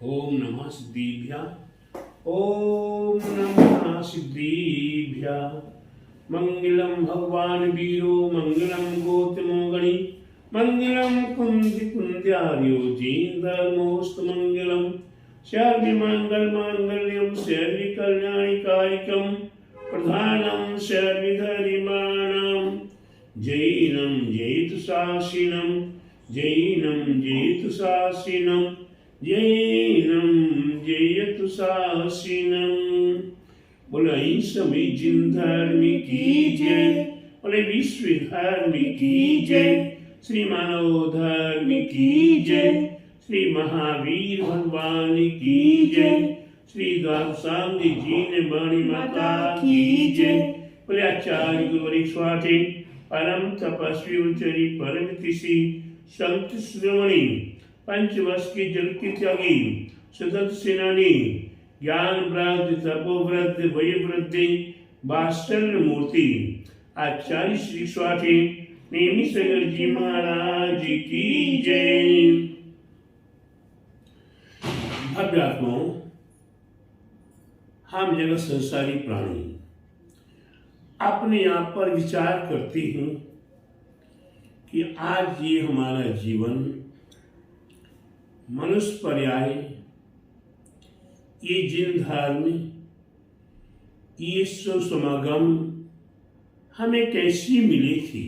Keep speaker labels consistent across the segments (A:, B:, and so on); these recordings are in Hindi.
A: ओम नमः सिद्धिभ्यः। ओम नमः सिद्धिभ्यः। मंगलम भगवान वीरो मंगलम गौतमो गणि मंगलम कुंदी कुंद्यार्यो जींधर्मोस्तु मंगलम शर्वि मंगल मांगल्यम शर्वि कल्याणि कारिकम प्रधानम शर्वि धरिमाणम जैनम जयतु शासिनम जैनम जयतु शासिनम जैनम जयतु शासिनम। बोले सभी जिन धर्म की जय, बोले विश्व धर्म की जय, श्री मानव धर्म की जय, श्री महावीर भगवान की जय, श्री द्वादशांगी जीन वाणी माता की जय। बोले आचार्य गुरुवरी स्वाति परम तपस्वी उच्चरी परम ऋषि संत श्रवणी पंचवर्ष की जल की त्यागी सतत सेनानी ज्ञान वृद्ध तपोवृद्ध वयोवृद्धि वात्सल्य मूर्ति आचार्य श्री स्वाति नेमी सगर जी महाराज की जय। भव्यात्माओं, हम जगत संसारी प्राणी अपने आप पर विचार करते हैं कि आज ये हमारा जीवन मनुष्य पर्याय, ये जिन धर्म, ये समागम हमें कैसी मिली थी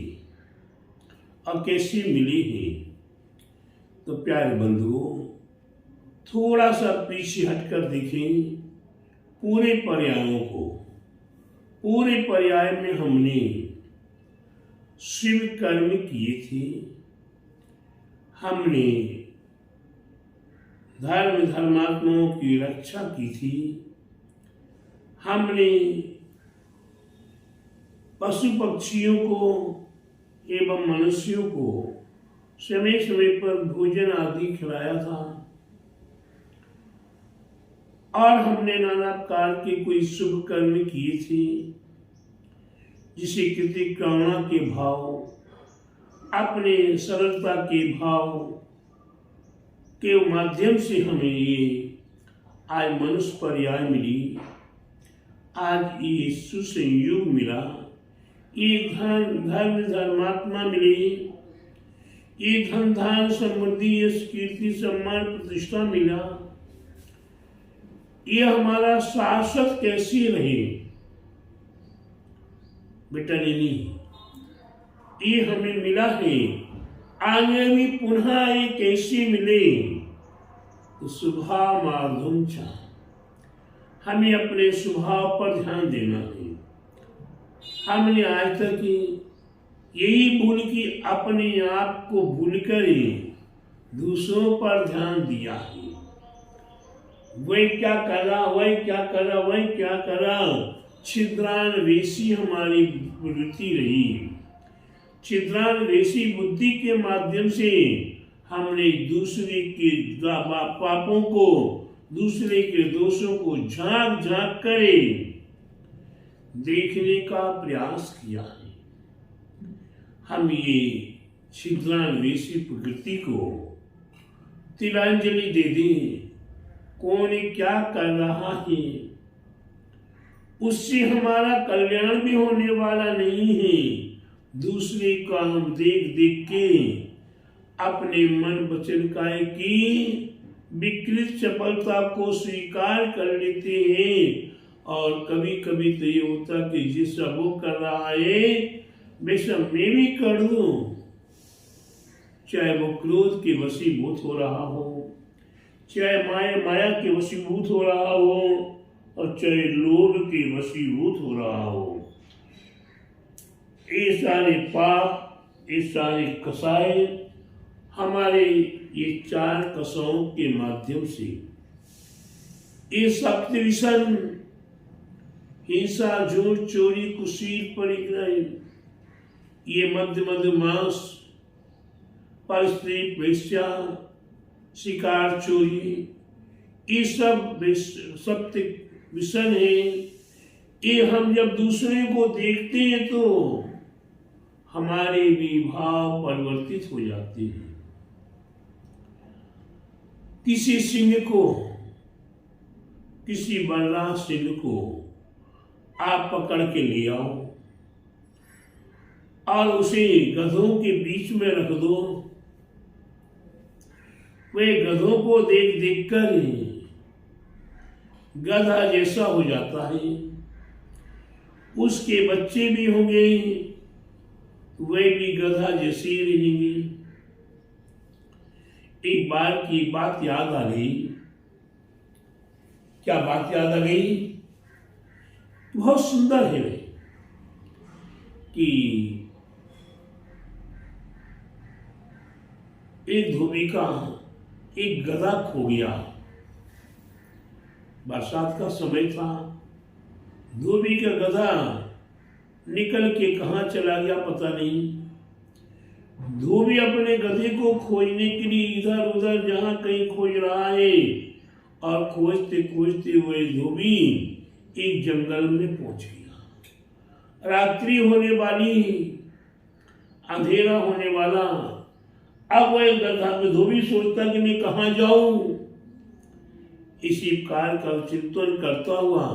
A: और कैसी मिली है। तो प्यारे बंधुओं, थोड़ा सा पीछे हटकर देखें पूरे पर्यायों को। पूरे पर्याय में हमने शिव कर्म किए थे, हमने धर्म धर्मात्माओं की रक्षा की थी, हमने पशु पक्षियों को एवं मनुष्यों को समय समय पर भोजन आदि खिलाया था, और हमने नाना प्रकार के कोई शुभ कर्म किए थे, जिसे कृति करुणा के भाव, अपने सरलता के भाव के माध्यम से हमें ये आज मनुष्य पर्याय मिली, आज ये सुसंयोग मिला, ये धर्म धर्मात्मा मिले, ये धन धान समृद्धि यश कीर्ति सम्मान प्रतिष्ठा मिला। ये हमारा शाश्वत कैसी रहे बेटा लेनी, ये हमें मिला है, आगे भी पुनः ये कैसे मिले। तो स्वभाव मार्धुम चा, हमें अपने स्वभाव पर ध्यान देना है। हमने आज तक यही भूल कि अपने आप को भूलकर दूसरों पर ध्यान दिया है। वही क्या कर रहा, वही क्या कर रहा, वही क्या कर रहा, छिद्रान्वेषी हमारी वृत्ति रही। छिद्रान्वेषी बुद्धि के माध्यम से हमने दूसरे के पापों को, दूसरे के दोषों को झांक झांक कर देखने का प्रयास किया है। हम ये छिद्रान्वेषी प्रकृति को तिलांजलि दे दें। कौन क्या कर रहा है, उससे हमारा कल्याण भी होने वाला नहीं है। दूसरे का हम देख देख के अपने मन वचन काय की विकृत चपलता को स्वीकार कर लेते हैं, और कभी कभी तो ये होता कि जिसका वो कर रहा है वैसा मैं भी कर दूं, चाहे वो क्रोध के वशीभूत हो रहा हो, चाहे माया के वशीभूत हो रहा हो, और चाहे लोभ के वशीभूत हो रहा हो। ये सारे पाप, ये सारे कसाय हमारे ये चार कसाओं के माध्यम से, ये सत्य विषम, हिंसा झूठ चोरी कुशील परिग्रह, ये मध्य मांस पर स्त्री वेश्या शिकार चोरी, ये सब सत्य विषण है। ये हम जब दूसरे को देखते हैं तो हमारे भी भाव परिवर्तित हो जाते हैं। किसी सिंह को, किसी बलराज सिंह को आप पकड़ के ले आओ और उसे गधों के बीच में रख दो। वे गधों को देख देख कर गधा जैसा हो जाता है, उसके बच्चे भी होंगे, वे भी गधा जैसे ही रहेंगे। एक बार की बात याद आ गई। क्या बात याद आ गई? बहुत सुंदर है कि एक धोबी का एक गधा खो गया। बरसात का समय था। धोबी का गधा निकल के कहाँ चला गया पता नहीं। धोबी अपने गधे को खोजने के लिए इधर उधर जहाँ कहीं खोज रहा है और खोजते खोजते हुए धोबी एक जंगल में पहुंच गया। रात्रि होने वाली, अंधेरा होने वाला। अब वह गधा धोबी सोचता कि मैं कहाँ जाऊं। इसी प्रकार का चिंतन करता हुआ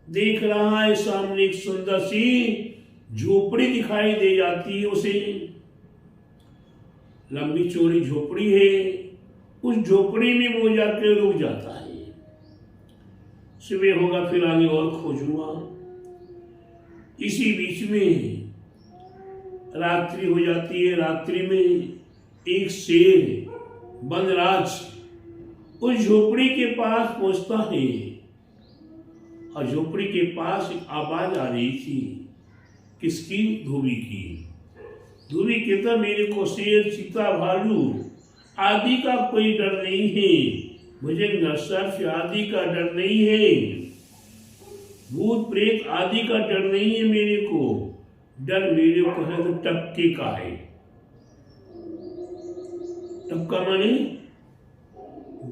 A: देख रहा है सामने एक सुंदर सी झोपड़ी दिखाई दे जाती है उसे। लंबी चौड़ी झोपड़ी है। उस झोपड़ी में वो जाकर रुक जाता है। सुबह होगा फिर आगे और खोजूंगा। इसी बीच में रात्रि हो जाती है। रात्रि में एक शेर वनराज उस झोपड़ी के पास पहुंचता है और झोपड़ी के पास एक आवाज आ रही थी। किसकी? धोबी की। धोबी कहता मेरे को शेर, चीता, भालू आदि का कोई डर नहीं है। मुझे नरसर्प आदि का डर नहीं है। भूत प्रेत आदि का डर नहीं है मेरे को। डर मेरे को है तो टपके का है। टपका माने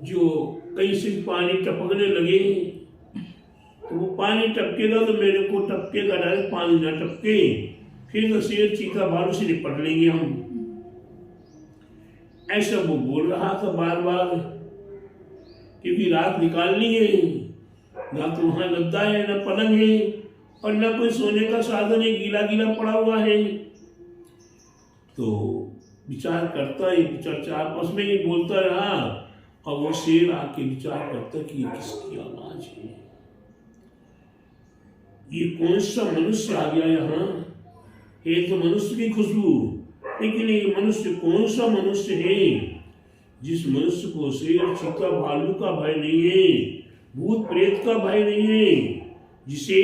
A: जो कहीं से पानी टपकने लगे तो वो पानी टपकेगा तो मेरे को टपके का डर, पानी ना टपके फिर तो शेर, चीता, भालू से निपट लेंगे हम। ऐसा वो बोल रहा था बार बार, क्योंकि रात निकालनी है। ना तो वहां गद्दा है, ना पलंग है और ना कोई सोने का साधन है। गीला गीला पड़ा हुआ है। तो विचार करता है, चर्चा आपस में ही बोलता रहा और वो शेर आके विचार करता कि ये किसकी आवाज है, ये कौन सा मनुष्य आ गया यहाँ। ये तो मनुष्य की खुशबू, लेकिन ये मनुष्य कौन सा मनुष्य है जिस मनुष्य को शेर, चीता, भालू का भय नहीं है, भूत प्रेत का भय नहीं है, जिसे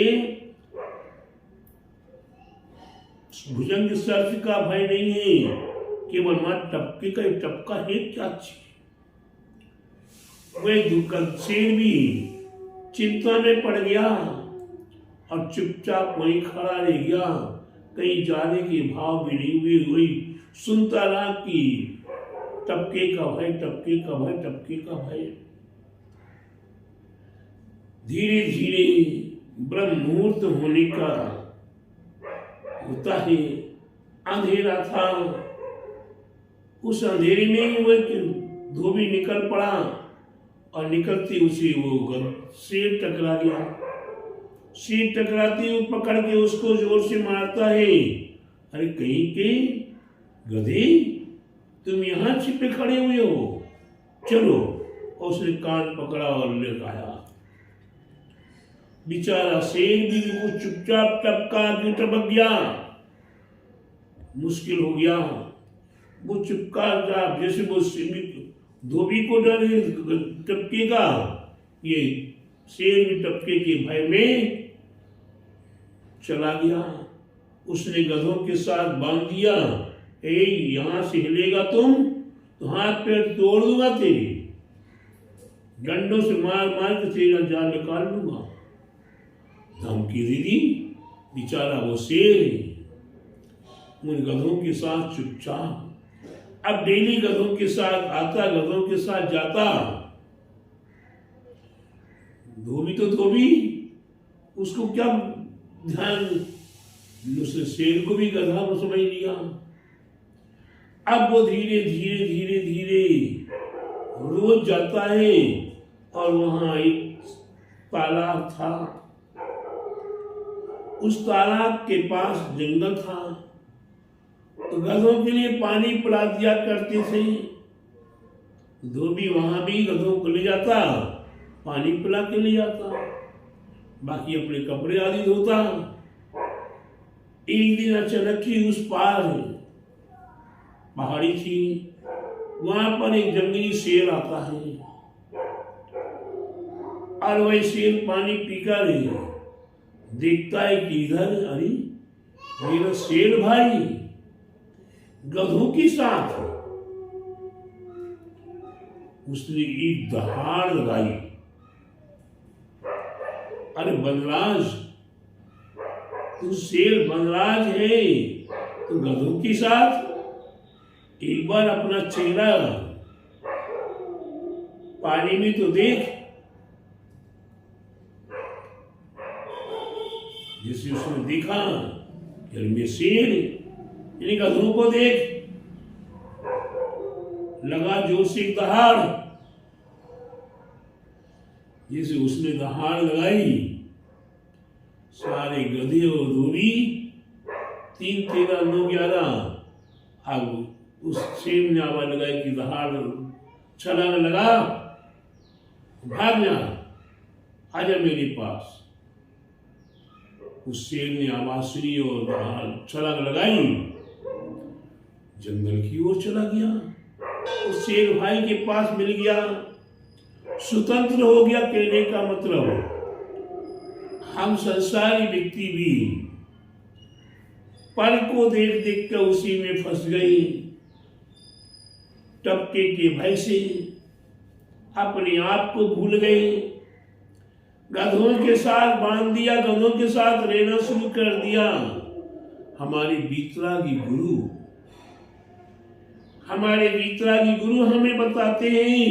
A: भुजंग सर्प का भय नहीं है, केवल मां टपके का टपका है। क्या चीज? वह शेर भी चिंता में पड़ गया और चुपचाप वहीं खड़ा रह गया। कहीं जाने के भाव भी नहीं हुए। वही सुनता रहा कि टपके का भय, टपके का भय, टपके का भय। धीरे धीरे ब्रह्म मुहूर्त होने का होता है। अंधेरा था। उस अंधेरे में ही वह धोबी निकल पड़ा और निकलते उसे वो शेर टकरा गया। शेर टकराती हुई पकड़ के उसको जोर से मारता है। अरे कहीं के गधे, तुम यहाँ छिपे खड़े हुए हो, चलो। और उसने कान पकड़ा और ले आया। बेचारा शेर भी वो चुपचाप टपका के टपक गया। मुश्किल हो गया। वो चुपका जैसे वो धोबी को डर टपके का, ये शेर भी टपके के भय में चला गया। उसने गधों के साथ बांध दिया। यहां से हिलेगा तुम तो हाथ पैर तोड़ दूंगा तेरे, डंडों से मार मार के तेरा जान निकाल लूंगा। धमकी दे दी। बेचारा वो शेर उन गधों के साथ चुपचाप, अब डेली गधों के साथ आता, गधों के साथ जाता। धोबी तो धोबी, उसको क्या ध्यान, उसने शेर को भी गधा को समझ लिया। अब वो धीरे धीरे धीरे धीरे रोज जाता है और वहां एक तालाब था। उस तालाब के पास जंगल था, तो गधों के लिए पानी पिला दिया करते थे। धोबी वहां भी गधों को ले जाता, पानी पिला के ले जाता, बाकी अपने कपड़े आदि धोता। एक दिन अचानक ही उस पार पहाड़ी थी, वहां पर एक जंगली शेर आता है और वह शेर पानी पीकर देखता है कि इधर अरे मेरा शेर भाई गधों के साथ। उसने एक दहाड़ लगाई, अरे बनराज तू शेर बनराज है तो गधों के साथ, एक बार अपना चेहरा पानी में तो देख। जिसे उसने देखा मैं शेर, इन गधों को देख, लगा जोर से एक दहाड़। जिसे उसने दहाड़ लगाई, सारे गधे और धोबी 3, 13, 9, 11 अब उस शेर ने आवाज लगाई कि दहाड़ छलांग लगा, भाग जा, आजा मेरे पास। उस शेर ने आवाज सुनी और छलांग लगाई, जंगल की ओर चला गया। उस शेर भाई के पास मिल गया, स्वतंत्र हो गया। कहने का मतलब हम संसारी व्यक्ति भी पर को देख देख कर उसी में फंस गई। टपके के भय से अपने आप को भूल गए, गधों के साथ बांध दिया, गधों के साथ रहना शुरू कर दिया। हमारे वीतरागी गुरु हमें बताते हैं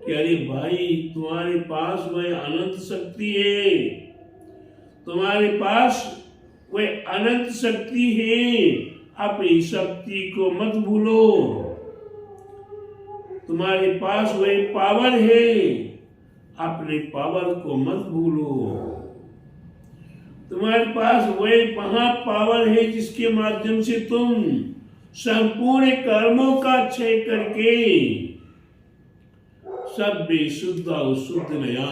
A: कि अरे भाई तुम्हारे पास वह अनंत शक्ति है, तुम्हारे पास वह अनंत शक्ति है, अपनी शक्ति को मत भूलो। तुम्हारे पास वह पावर है, अपने पावर को मत भूलो। तुम्हारे पास वह महापावर है जिसके माध्यम से तुम संपूर्ण कर्मों का क्षय करके सब शुद्ध और शुद्ध नया,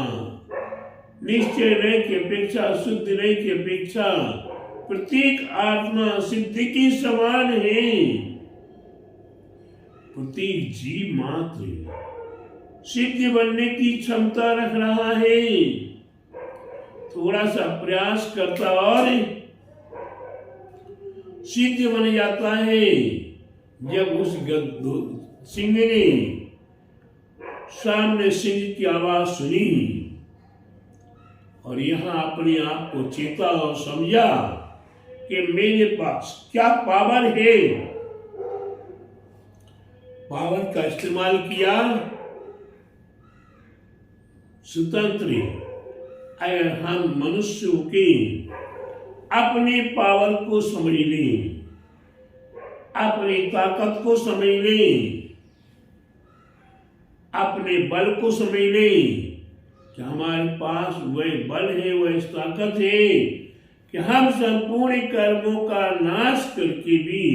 A: निश्चय नय की अपेक्षा, शुद्ध नय की अपेक्षा प्रत्येक आत्मा सिद्धि के समान है। प्रत्येक जीव मात्र सिद्ध बनने की क्षमता रख रहा है। थोड़ा सा प्रयास करता और सिद्ध बन जाता है। जब उस सिंह ने सामने सिंह की आवाज सुनी और यहां अपने आप को चेता और समझा कि मेरे पास क्या पावर है, पावर का इस्तेमाल किया। स्वतंत्र अगर हम मनुष्य के अपने पावर को समझ लें, अपनी ताकत को समझ लें, अपने बल को समझ लें कि हमारे पास वह बल है, वह ताकत है कि हम संपूर्ण कर्मों का नाश करके भी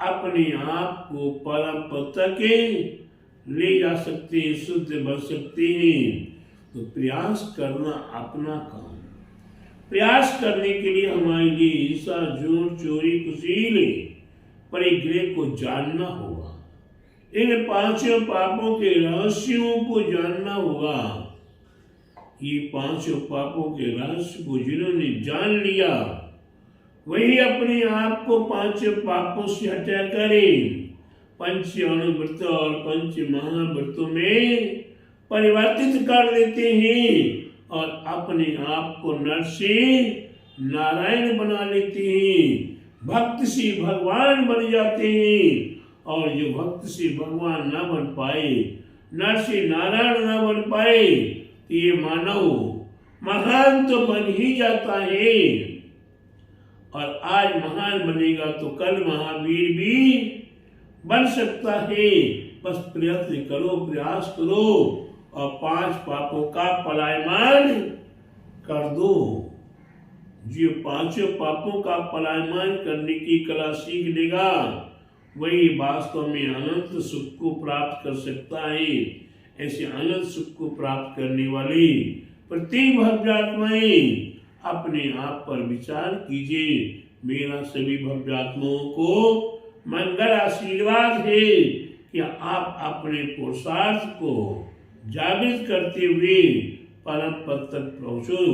A: अपने आप को परम पद तक ले जा सकते हैं, शुद्ध बन सकते हैं। तो प्रयास करना अपना काम। प्रयास करने के लिए हमारे लिए ईर्ष्या, झूठ, चोरी, कुशील, परिग्रह को जानना होगा। इन 5 पापों के रहस्यों को जानना होगा। ये 5 पापों के रहस्य को जिन्होंने जान लिया वही अपने आप को 5 पापों से हटा करे पंच अणुव्रत और पंच महाव्रतों में परिवर्तित कर देते हैं और अपने आप को नर से नारायण बना लेते हैं, भक्त से भगवान बन जाते हैं। और जो भक्त से भगवान न बन पाए, नर से नारायण न बन पाए, तो ये मानव महान तो बन ही जाता है और आज महान बनेगा तो कल महावीर भी बन सकता है। बस प्रयत्न करो, प्रयास करो और 5 पापों का पलायन कर दो। जो 5 पापों का पलायन करने की कला सीख लेगा वही वास्तव में अनंत सुख को प्राप्त कर सकता है। ऐसे अनंत सुख को प्राप्त करने वाली प्रत्येक भव्य आत्माएं अपने आप पर विचार कीजिए। मेरा सभी भव्य आत्माओं को मंगल आशीर्वाद है कि आप अपने पुरुषार्थ को जागृत करते हुए परम पद तक पहुंचो।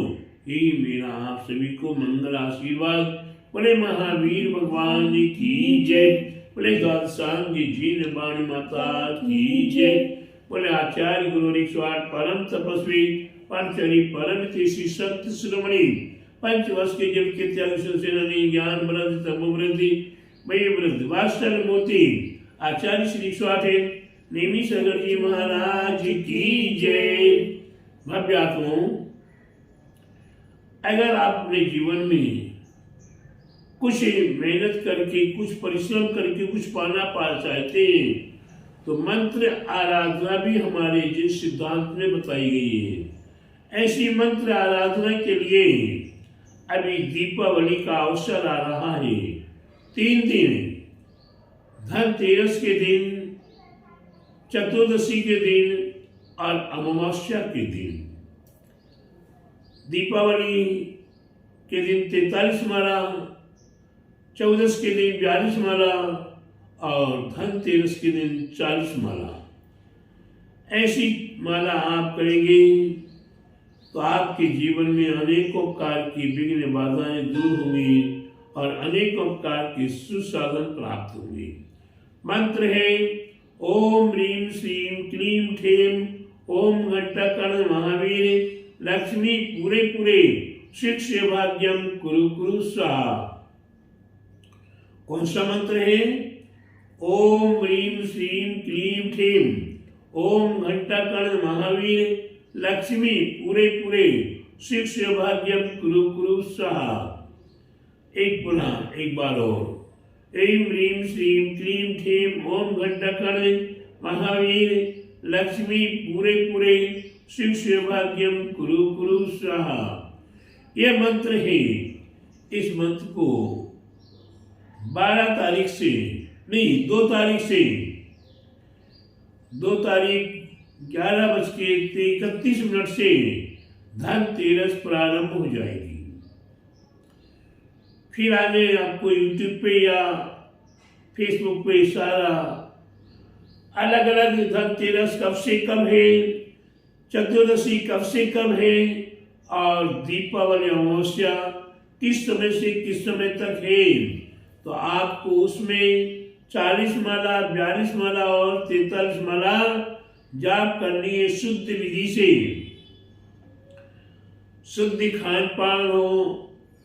A: यही मेरा आप सभी को मंगल आशीर्वाद। बोले महावीर भगवान जी की जय। बोले द्वादशांगी जीन वाणी माता की जय। बोले आचार्य गुरु 108 परम तपस्वी पंचरी परम तेसी सत्य शिरोमणि 5 वर्ष के जब के त्याग सेनानी ज्ञान वृद्धि तप वृद्धि मय वृद्धि वात्सल मोती आचार्य श्री 108 नेमी सागर जी महाराज की जय। भव्य आत्माओं, अगर आप अपने जीवन में कुछ मेहनत करके, कुछ परिश्रम करके कुछ पा चाहते हैं तो मंत्र आराधना भी हमारे जिस सिद्धांत में बताई गई है। ऐसी मंत्र आराधना के लिए अभी दीपावली का अवसर आ रहा है। 3 दिन, धनतेरस के दिन, चतुर्दशी के दिन और अमावस्या के दिन। दीपावली के दिन 43 माला, चौदस के दिन 42 माला और धनतेरस के दिन 40 माला। ऐसी माला आप करेंगे तो आपके जीवन में अनेकों प्रकार की विघ्न बाधाएं दूर होंगी और अनेकों प्रकार के सुसाधन प्राप्त होंगे। मंत्र है ओम ह्रीं श्रीं क्लीं ठेम ओम घंटाकर्ण महावीर लक्ष्मी पूरे पूरे शिक्ष्य भाग्यम कुरु कुरु स्वाहा। कौन सा मंत्र है? ओम ह्रीं श्रीं क्लीं ठेम ओम घंटाकर्ण महावीर लक्ष्मी पूरे पूरे शिक्ष्य भाग्यम कुरु कुरु स्वाहा। एक बार और ऐं ह्रीं श्रीं क्लीं ठेम ओम घंटाकर्ण महावीर लक्ष्मी पूरे पूरे शिक्ष्य भाग्यम कुरु कुरु स्वाहा। यह मंत्र है। इस मंत्र को 12 तारीख से नहीं 2 तारीख से 2 तारीख 11:31 से धनतेरस प्रारंभ हो जाएगी। फिर आगे आपको यूट्यूब पे या फेसबुक पे सारा अलग अलग धनतेरस कब से कब है, चतुर्दशी कब से कब है और दीपावली अमावस्या किस समय से किस समय तक है, तो आपको उसमें 40 माला, 42 माला और 43 माला जाप करनी है। शुद्ध विधि से, शुद्ध खान पान हो,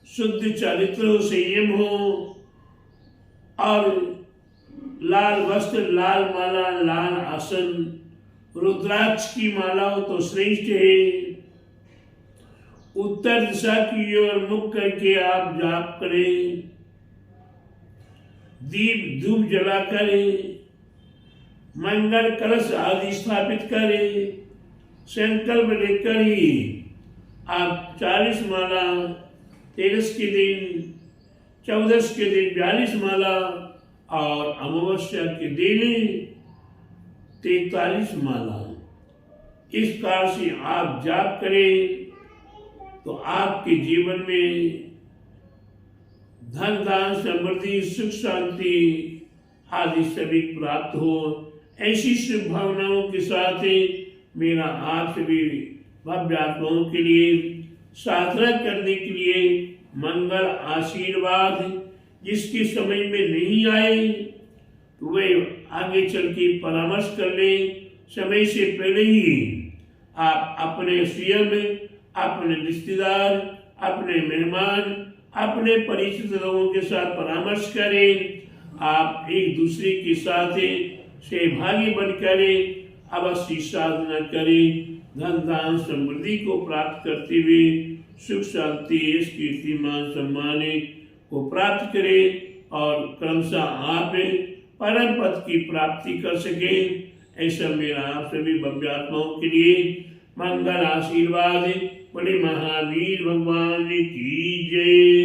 A: शुद्ध चरित्र हो, संयम हो और लाल वस्त्र, लाल माला, लाल आसन, रुद्राक्ष की माला हो तो श्रेष्ठ है। उत्तर दिशा की ओर मुख करके आप जाप करें। दीप धूप जला करें, मंगल कलश आदि स्थापित करें। संकल्प लेकर ही आप 40 माला 13 के दिन, 14 के दिन 42 माला और अमावस्या के दिन 43 माला इस प्रकार से आप जाप करें तो आपके जीवन में धन दान समृद्धि सुख शांति आदि सभी प्राप्त हो। ऐसी शुभ भावनाओं के साथ मेरा आप सभी भव्य आत्माओं के लिए साधना करने के लिए मंगल आशीर्वाद। जिसके समय में नहीं आए तो वे आगे चल के परामर्श कर ले। समय से पहले ही आप अपने स्वयं, अपने रिश्तेदार, अपने मेहमान, अपने परिचित लोगों के साथ परामर्श करें। आप एक दूसरे के साथ सहभागी बनकर अवश्य साधना करें। धन दान समृद्धि को प्राप्त करते हुए सुख शांति यश कीर्ति मान सम्मान को प्राप्त करें और क्रमशः आप परम पद की प्राप्ति कर सके। ऐसा मेरा आप सभी भव्य आत्माओं के लिए मंगल आशीर्वाद। बड़े महावीर भगवान की जय।